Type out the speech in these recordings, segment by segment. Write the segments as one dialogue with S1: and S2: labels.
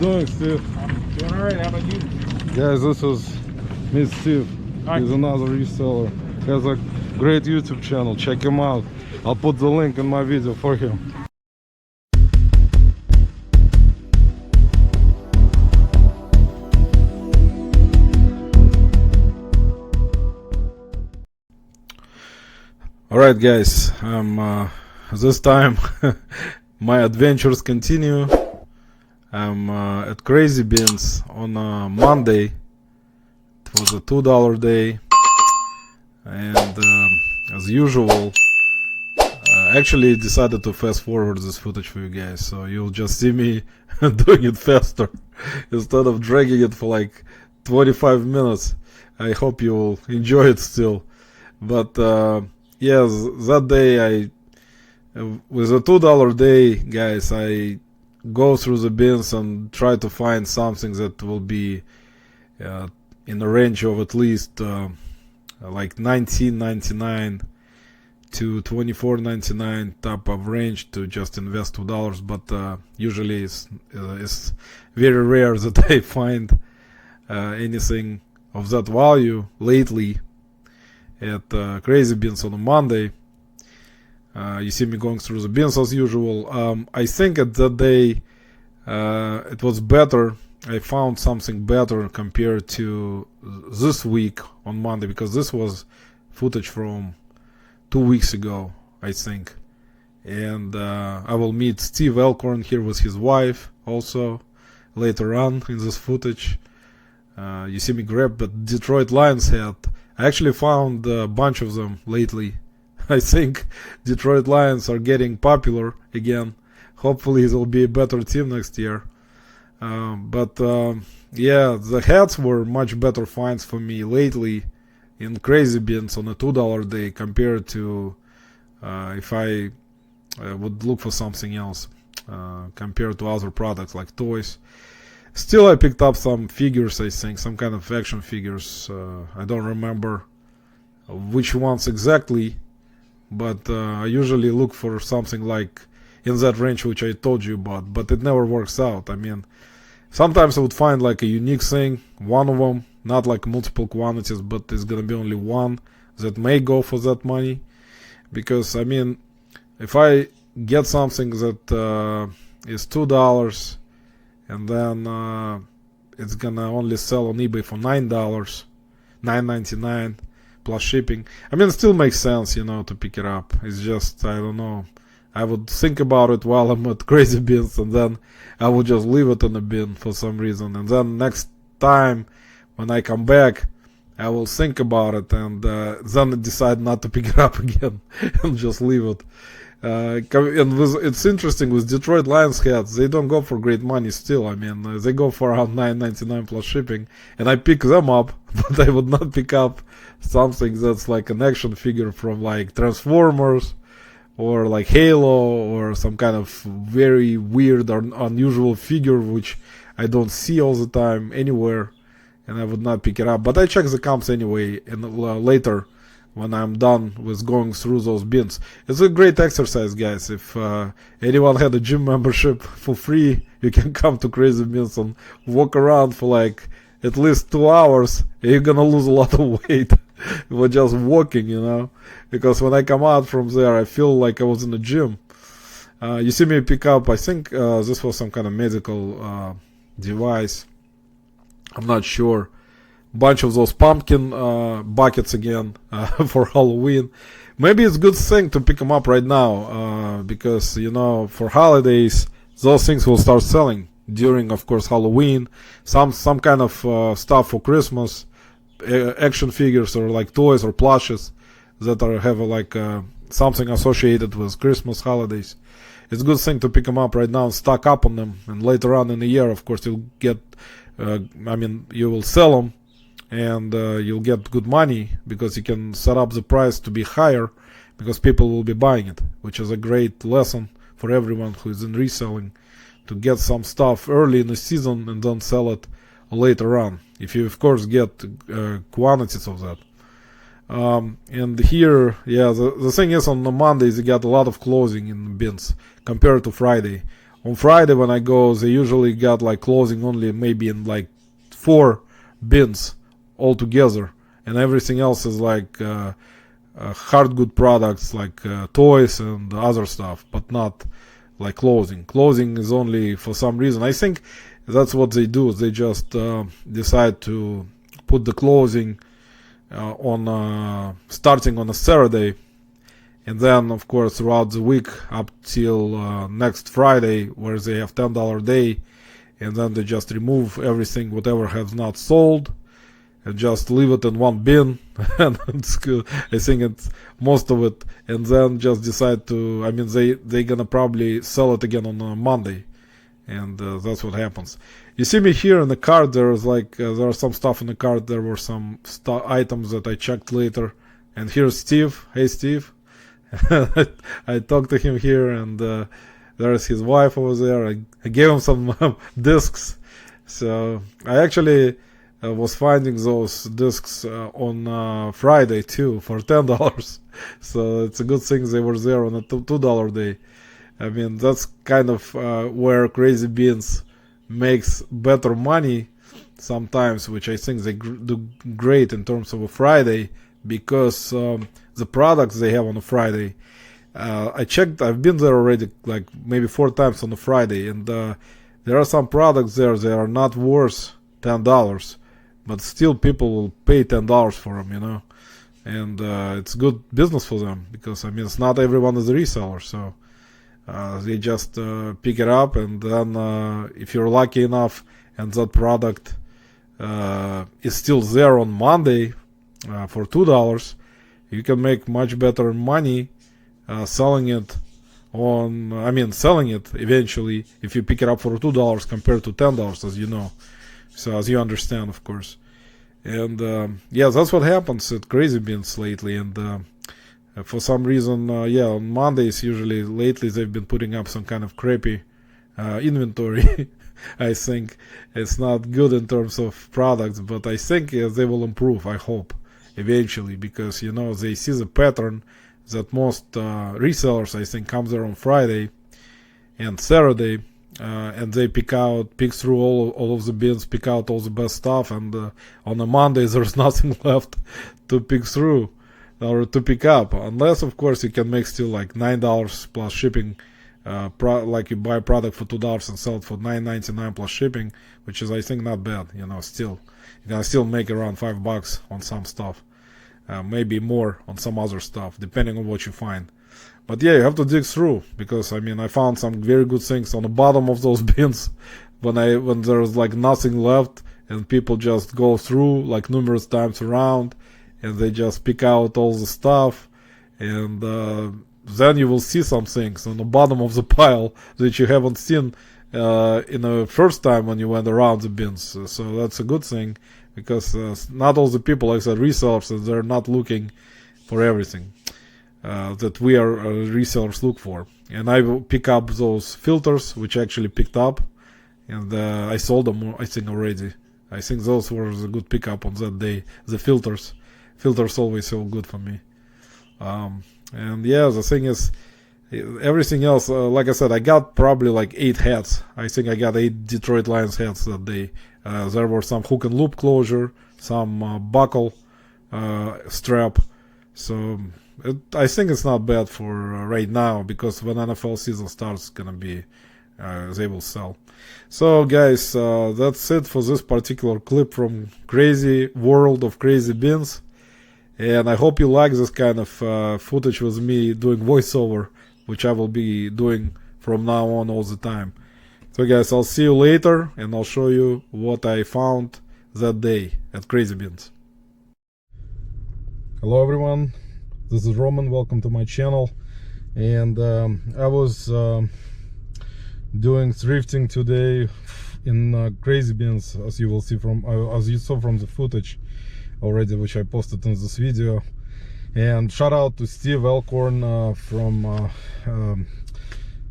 S1: doing, Steve?
S2: I'm doing alright, how about you?
S1: Guys, this is Miss Steve.
S2: Hi.
S1: He's another reseller. He has a great YouTube channel. Check him out. I'll put the link in my video for him. Alright guys, this time my adventures continue. I'm at Krazy Beans on a Monday. It was a $2 day, and as usual, actually decided to fast forward this footage for you guys, so you'll just see me doing it faster instead of dragging it for like 25 minutes. I hope you'll enjoy it still. But yes, that day with a $2 day, guys, I go through the bins and try to find something that will be in the range of at least like $19.99 to $24.99 type of range to just invest $2. But usually it's very rare that I find anything of that value lately at Krazy Beans on a Monday. You see me going through the bins as usual. I think at that day it was better. I found something better compared to this week on Monday, because this was footage from 2 weeks ago, I think. And I will meet Steve Elkhorn here with his wife also later on in this footage. You see me grab the Detroit Lions hat. I actually found a bunch of them lately. I think Detroit Lions are getting popular again. Hopefully it'll be a better team next year. But yeah, the hats were much better finds for me lately in Krazy Beans on a $2 day compared to if I would look for something else compared to other products like toys. Still, I picked up some figures, I think, some kind of action figures. I don't remember which ones exactly, but I usually look for something like in that range which I told you about, but it never works out. I mean, sometimes I would find like a unique thing, one of them, not like multiple quantities, but it's gonna be only one that may go for that money. Because I mean, if I get something that is $2 and then it's gonna only sell on eBay for $9, $9.99 plus shipping, I mean, it still makes sense, you know, to pick it up. It's just, I don't know, I would think about it while I'm at Krazy Beans, and then I would just leave it in the bin for some reason, and then next time when I come back I will think about it, and then decide not to pick it up again and just leave it. It's interesting with Detroit Lions hats, they don't go for great money still. I mean, they go for around $9.99 plus shipping, and I pick them up, but I would not pick up something that's like an action figure from like Transformers or like Halo, or some kind of very weird or unusual figure which I don't see all the time anywhere, and I would not pick it up. But I check the comps anyway, and later when I'm done with going through those bins. It's a great exercise, guys. If anyone had a gym membership for free, you can come to Krazy Beans and walk around for like at least 2 hours, and you're gonna lose a lot of weight for just walking, you know, because when I come out from there I feel like I was in the gym. You see me pick up, I think this was some kind of medical device, I'm not sure, bunch of those pumpkin buckets again for Halloween. Maybe it's a good thing to pick them up right now, because, you know, for holidays those things will start selling during, of course, Halloween, some kind of stuff for Christmas, action figures or like toys or plushes that have like something associated with Christmas holidays. It's a good thing to pick them up right now and stock up on them, and later on in the year, of course, you'll get I mean, you will sell them, and you'll get good money, because you can set up the price to be higher because people will be buying it, which is a great lesson for everyone who is in reselling, to get some stuff early in the season and then sell it later on, if you of course get quantities of that. And here, yeah, the thing is, on the Mondays you got a lot of closing in the bins compared to Friday. on Friday when I go, they usually got like closing only maybe in like 4 bins altogether, and everything else is like hard good products like toys and other stuff, but not like clothing. Clothing is only for some reason. I think that's what they do. They just decide to put the clothing on starting on a Saturday, and then of course throughout the week up till next Friday, where they have $10 day, and then they just remove everything whatever has not sold and just leave it in one bin and it's good. I think it's most of it, and then just decide to, I mean, they gonna probably sell it again on a Monday, and that's what happens. You see me here in the cart, there's like there are some stuff in the cart. There were some items that I checked later, and here's Steve. Hey Steve. I talked to him here, and there's his wife over there. I gave him some discs. So I actually was finding those discs on Friday too for $10. So it's a good thing they were there on a $2 day. I mean, that's kind of where Krazy Beans makes better money sometimes, which I think they do great in terms of a Friday, because the products they have on a Friday, I checked, I've been there already like maybe 4 times on a Friday, and there are some products there that are not worth $10, but still people will pay $10 for them, you know, and it's good business for them, because I mean, it's not everyone is a reseller, so they just pick it up, and then if you're lucky enough and that product is still there on Monday for $2, you can make much better money selling it on, I mean, selling it eventually if you pick it up for $2 compared to $10, as you know. So as you understand, of course. And yeah, that's what happens at Krazy Beans lately. And for some reason, yeah, on Mondays usually lately they've been putting up some kind of crappy inventory. I think it's not good in terms of products, but I think they will improve, I hope, eventually, because, you know, they see the pattern that most resellers, I think, come there on Friday and Saturday, and they pick through all of the bins, pick out all the best stuff, and on a Monday there's nothing left to pick through or to pick up, unless of course you can make still like $9 plus shipping, like you buy a product for $2 and sell it for $9.99 plus shipping, which is, I think, not bad, you know. Still you can still make around $5 on some stuff, maybe more on some other stuff, depending on what you find. But yeah, you have to dig through, because I mean, I found some very good things on the bottom of those bins when there's like nothing left, and people just go through like numerous times around, and they just pick out all the stuff, and then you will see some things on the bottom of the pile that you haven't seen in the first time when you went around the bins. So that's a good thing, because not all the people, like I said, resellers, they're not looking for everything that we are resellers look for. And I will pick up those filters, which I actually picked up, and I sold them, I think, already. I think those were a good pickup on that day. The filters always sell good for me. And yeah, the thing is, everything else, like I said, I got probably like 8 hats. I think I got 8 Detroit Lions hats that day. There were some hook and loop closure, some buckle strap. So I think it's not bad for right now, because when NFL season starts, it's gonna be they will sell. So guys, that's it for this particular clip from Krazy World of Krazy Beans, and I hope you like this kind of footage with me doing voiceover, which I will be doing from now on all the time. So guys, I'll see you later, and I'll show you what I found that day at Krazy Beans. Hello everyone, this is Roman, welcome to my channel. And I was doing thrifting today in Krazy Beans, as you will see from as you saw from the footage already, which I posted in this video. And shout out to Steve Elkhorn from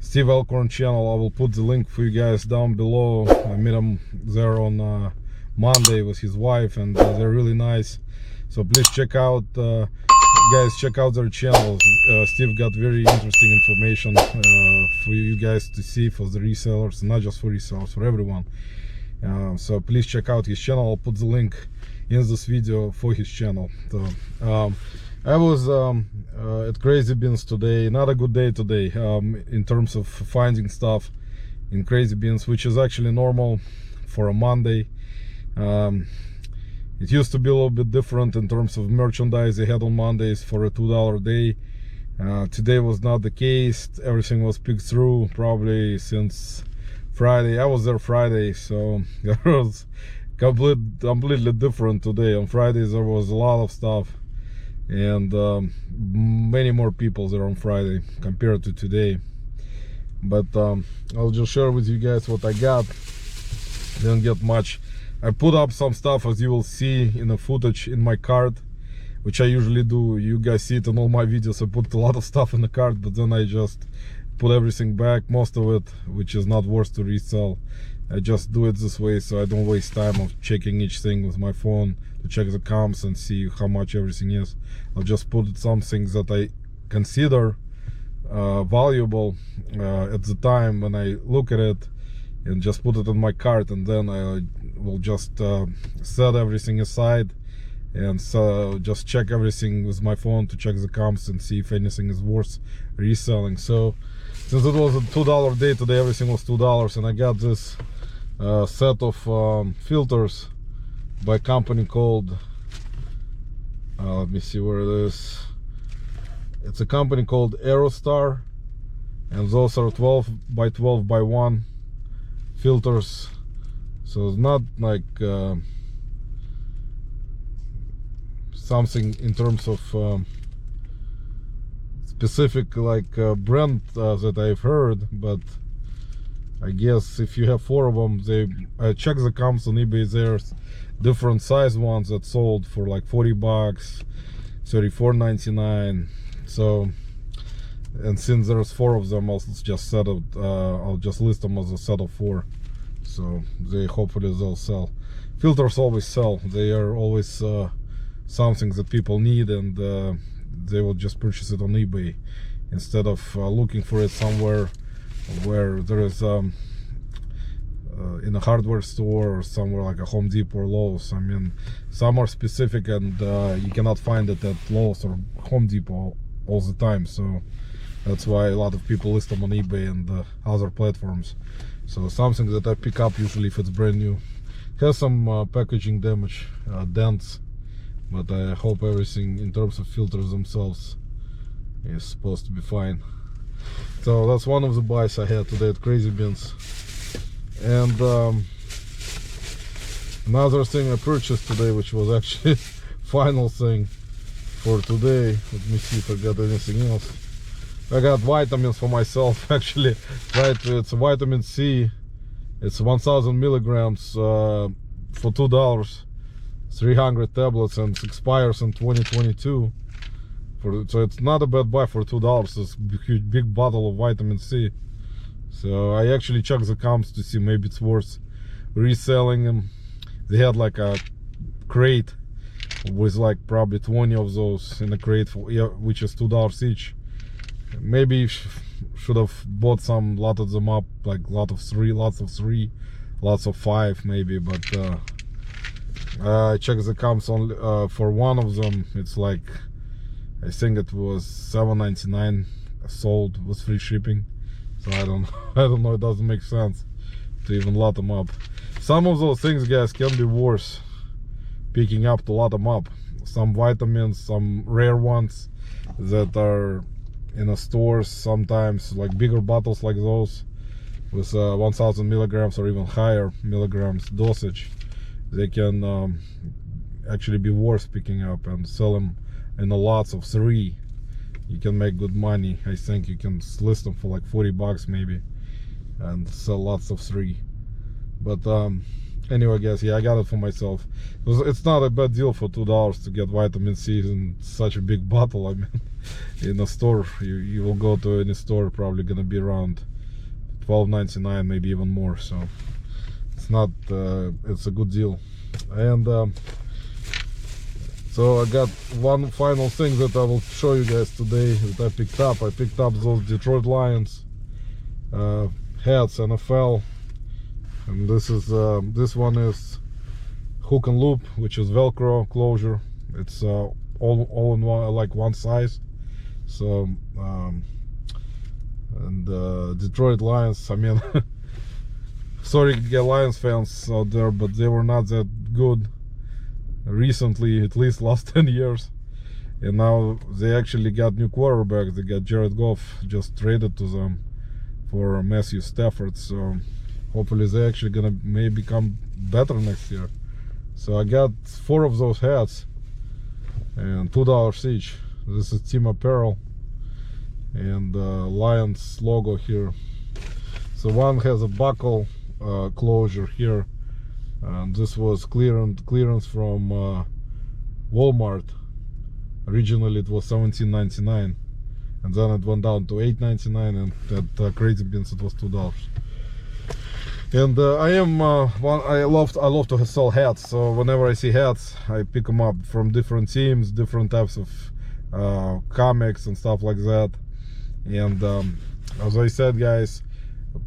S1: Steve Elkhorn channel. I will put the link for you guys down below. I met him there on Monday with his wife, and they're really nice, so please check out guys check out their channel. Steve got very interesting information for you guys to see, for the resellers, not just for resellers, for everyone. So please check out his channel. I'll put the link in this video for his channel. So I was at Krazy Beans today. Not a good day today in terms of finding stuff in Krazy Beans, which is actually normal for a Monday. It used to be a little bit different in terms of merchandise they had on Mondays for a $2 day. Today was not the case. Everything was picked through probably since Friday. I was there Friday, so it was completely different today. On Fridays there was a lot of stuff, and many more people there on Friday compared to today. But I'll just share with you guys what I got. Didn't get much. I put up some stuff, as you will see in the footage, in my cart, which I usually do. You guys see it in all my videos. I put a lot of stuff in the cart, but then I just put everything back, most of it, which is not worth to resell. I just do it this way so I don't waste time of checking each thing with my phone to check the comps and see how much everything is. I'll just put some things that I consider valuable at the time when I look at it, and just put it in my cart, and then I will just set everything aside, and so just check everything with my phone to check the comps and see if anything is worth reselling. So since it was a $2 day today, everything was $2, and I got this set of filters by a company called let me see where it is. It's a company called Aerostar, and those are 12 by 12 by 1 filters. So it's not like something in terms of specific like brand that I've heard, but I guess if you have 4 of them, I check the comps on eBay. There's different size ones that sold for like $40, $34.99. So, and since there's 4 of them, I'll just list them as a set of 4. So hopefully they'll sell. Filters always sell. They are always something that people need, and they will just purchase it on eBay instead of looking for it somewhere where there is in a hardware store or somewhere like a Home Depot or Lowe's. I mean, some are specific, and you cannot find it at Lowe's or Home Depot all the time. So that's why a lot of people list them on eBay and other platforms. So something that I pick up usually if it's brand new. Has some packaging damage, dents, but I hope everything in terms of filters themselves is supposed to be fine. So that's one of the buys I had today at Krazy Beans. And another thing I purchased today, which was actually final thing for today. Let me see if I got anything else. I got vitamins for myself, actually. Right, it's a vitamin C. It's 1000 milligrams for $2, 300 tablets, and it expires in 2022. So it's not a bad buy for $2. It's a huge big bottle of vitamin C. So I actually checked the comps to see maybe it's worth reselling them. They had like a crate with like probably 20 of those in a crate, which is $2 each. Maybe should have bought some, lotted them up, like lots of three, lots of 5 maybe. But I checked the comps only for one of them. It's like, I think it was $7.99 sold with free shipping. So I don't know, it doesn't make sense to even lot them up. Some of those things, guys, can be worth picking up to lot them up. Some vitamins, some rare ones that are in the stores sometimes, like bigger bottles like those with 1000 milligrams or even higher milligrams dosage, they can actually be worth picking up and sell them in the lots of 3. You can make good money. I think you can list them for like $40 maybe and sell lots of 3. But anyway, guys, yeah, I got it for myself. It's not a bad deal for $2 to get vitamin C in such a big bottle. I mean, in a store, you will go to any store, probably gonna be around $12.99, maybe even more. So it's not it's a good deal. And So I got one final thing that I will show you guys today that I picked up. I picked up those Detroit Lions hats, NFL, and this one is hook and loop, which is Velcro closure. It's all in one, like one size. So Detroit Lions, I mean, sorry Lions fans out there, but they were not that good recently, at least last 10 years. And now they actually got new quarterbacks. They got Jared Goff just traded to them for Matthew Stafford. So hopefully they're actually gonna maybe become better next year. So I got 4 of those hats and $2 each. This is team apparel and Lions logo here. So one has a buckle closure here, and this was clearance from Walmart. Originally it was $17.99, and then it went down to $8.99, and at Krazy Beans it was $2. And I love to sell hats, so whenever I see hats I pick them up from different teams, different types of comics and stuff like that. And as I said, guys,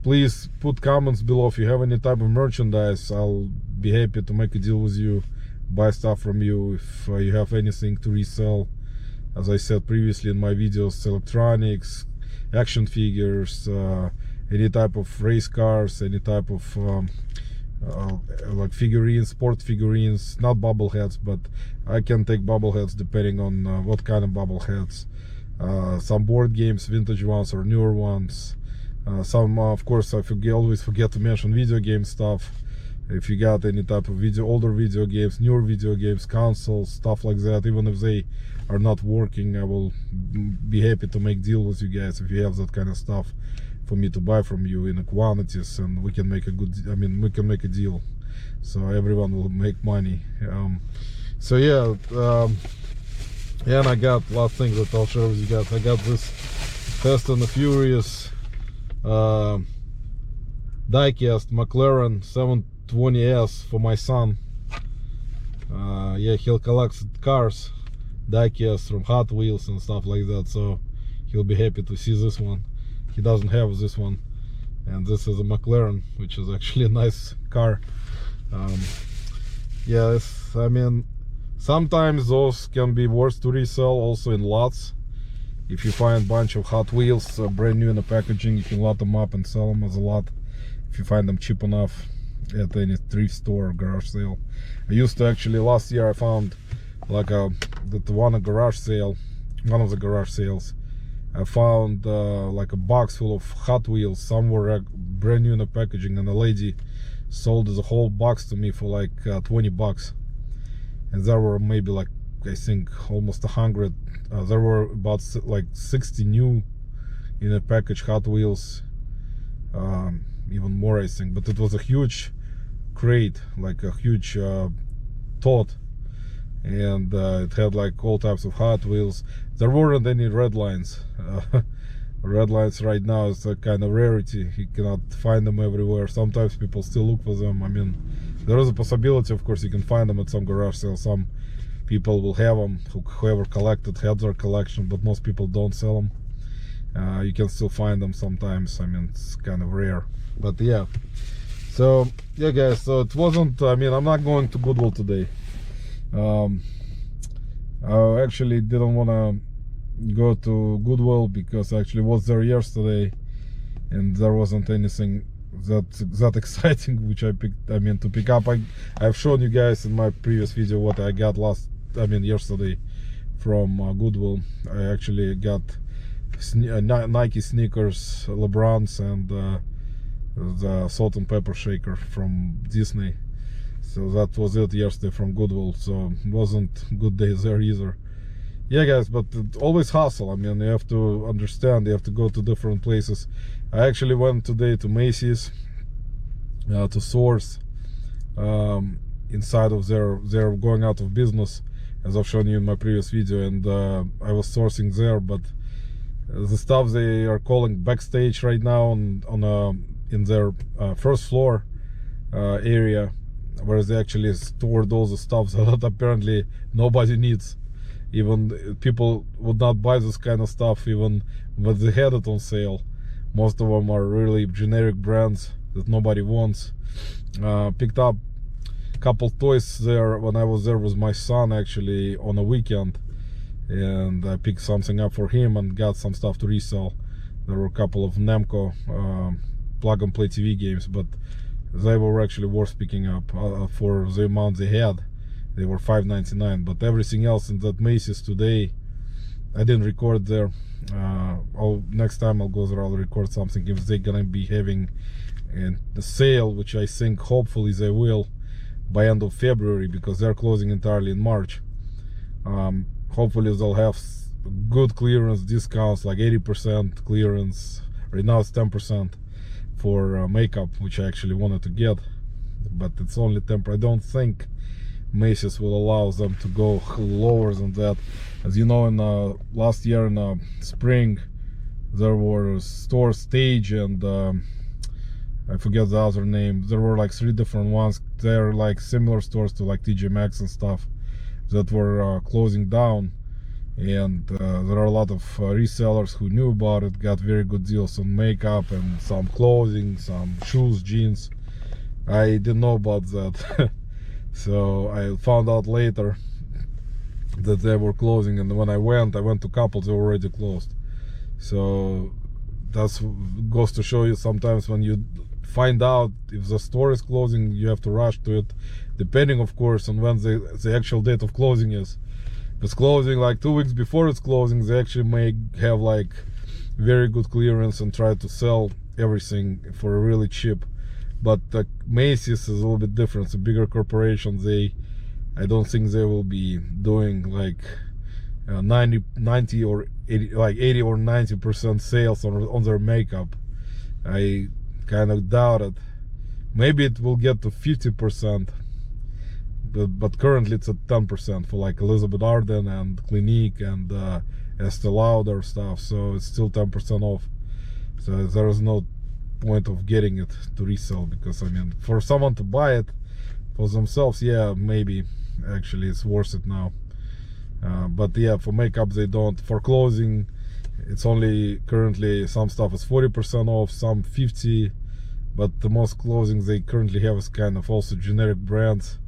S1: please put comments below if you have any type of merchandise. I'll be happy to make a deal with you, buy stuff from you. If you have anything to resell, as I said previously in my videos, electronics, action figures, any type of race cars, any type of like figurines, sport figurines, not bobbleheads, but I can take bobbleheads depending on what kind of bobbleheads. Some board games, vintage ones or newer ones. Some, of course, always forget to mention video game stuff. If you got any type of older video games, newer video games, consoles, stuff like that, even if they are not working, I will be happy to make deal with you guys if you have that kind of stuff for me to buy from you in quantities, and we can make a we can make a deal, so everyone will make money. So yeah, and I got last thing that I'll share with you guys. I got this Fast and the Furious diecast McLaren 720S for my son. Yeah, he'll collect cars, diecast from Hot Wheels and stuff like that, so he'll be happy to see this one. He doesn't have this one, and this is a McLaren, which is actually a nice car. Yeah, I mean, sometimes those can be worth to resell also in lots. If you find a bunch of Hot Wheels brand new in the packaging, you can lot them up and sell them as a lot if you find them cheap enough at any thrift store or garage sale. I used to actually, last year I found like one of the garage sales, I found like a box full of Hot Wheels. Some were brand new in the packaging, and the lady sold the whole box to me for like 20 bucks. And there were maybe like, I think almost 100. There were about like 60 new in a package Hot Wheels, even more I think. But it was a huge crate, like a huge tote, and it had like all types of Hot Wheels. There weren't any red lines. Red lines right now is a kind of rarity. You cannot find them everywhere. Sometimes people still look for them. I mean, there is a possibility, of course, you can find them at some garage sale. Some people will have them, whoever collected had their collection, but most people don't sell them. You can still find them sometimes. I mean, it's kind of rare, but yeah. So yeah, guys, so it wasn't, I mean, I'm not going to Goodwill today. I actually didn't want to go to Goodwill because I actually was there yesterday and there wasn't anything that exciting which I picked, to pick up. I've shown you guys in my previous video what I got yesterday from Goodwill. I actually got Nike sneakers, LeBrons, and the salt and pepper shaker from Disney. So that was it yesterday from Goodwill. So it wasn't good days there either. Yeah, guys, but always hustle. I mean, you have to understand, you have to go to different places. I actually went today to Macy's to source inside of they're going out of business, as I've shown you in my previous video, and I was sourcing there, but the stuff they are calling backstage right now in their first floor area, where they actually stored all the stuff that apparently nobody needs. Even people would not buy this kind of stuff even when they had it on sale. Most of them are really generic brands that nobody wants. Picked up a couple toys there when I was there with my son, actually, on a weekend, and I picked something up for him and got some stuff to resell. There were a couple of Namco plug and play TV games, but they were actually worth picking up for the amount they had. They were $5.99, but everything else in that Macy's today, I didn't record there. Next time I'll go there, I'll record something if they're gonna be having a sale, which I think hopefully they will by end of February, because they're closing entirely in March. Hopefully they'll have good clearance discounts, like 80% clearance. Right now it's 10% for makeup, which I actually wanted to get, but it's only 10%. I don't think Macy's will allow them to go lower than that. As you know, in last year in spring, there were store Stage and I forget the other name. There were like 3 different ones. They're like similar stores to like TJ Maxx and stuff that were closing down, and there are a lot of resellers who knew about it, got very good deals on makeup and some clothing, some shoes, jeans. I didn't know about that. So I found out later that they were closing, and when I went to couples, they were already closed. So that goes to show you, sometimes when you find out if the store is closing, you have to rush to it, depending of course on when the actual date of closing is. If it's closing like 2 weeks before it's closing, they actually may have like very good clearance and try to sell everything for really cheap. But Macy's is a little bit different. It's a bigger corporation. I don't think they will be doing like 90 or 80, like 80 or 90% sales on their makeup. I kind of doubt it. Maybe it will get to 50%, but currently it's at 10% for like Elizabeth Arden and Clinique and Estee Lauder stuff. So it's still 10% off. So there is no point of getting it to resell, because I mean, for someone to buy it for themselves, yeah, maybe actually it's worth it now. But yeah, for makeup they don't. For clothing, it's only currently, some stuff is 40% off, some 50%, but the most clothing they currently have is kind of also generic brands.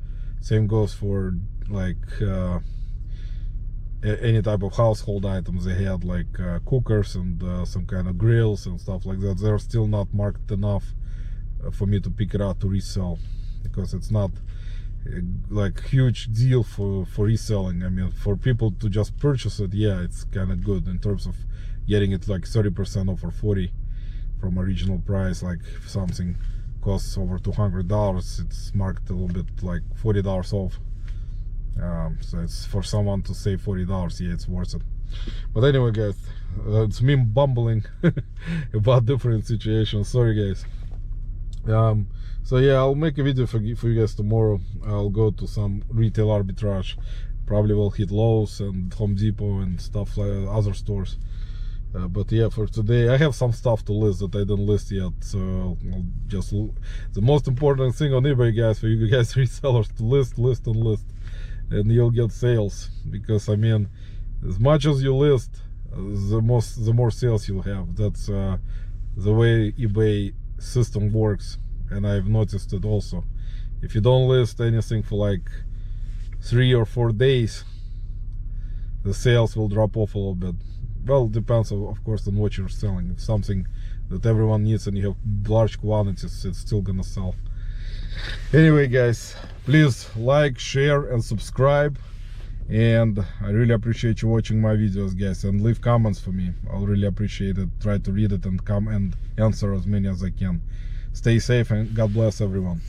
S1: Same goes for like any type of household items. They had like cookers and some kind of grills and stuff like that. They're still not marked enough for me to pick it out to resell, because it's not like huge deal for reselling. I mean, for people to just purchase it, yeah, it's kind of good in terms of getting it like 30% off or 40% from original price. Like if something costs over $200, it's marked a little bit like $40 off. So it's for someone to save $40, yeah, it's worth it. But anyway guys, it's me bumbling about different situations, sorry guys. So yeah, I'll make a video for you guys tomorrow. I'll go to some retail arbitrage, probably will hit Lowe's and Home Depot and stuff like other stores. But yeah, for today I have some stuff to list that I didn't list yet, so I'll just, the most important thing on eBay, guys, for you guys resellers, to list, and you'll get sales. Because I mean, as much as you list, the more sales you'll have. That's the way eBay system works, and I've noticed it also. If you don't list anything for like 3 or 4 days, the sales will drop off a little bit. Well, it depends of course on what you're selling. If something that everyone needs and you have large quantities, it's still gonna sell. Anyway guys, please like, share and subscribe, and I really appreciate you watching my videos, guys, and leave comments for me. I'll really appreciate it. Try to read it and come and answer as many as I can. Stay safe and God bless everyone.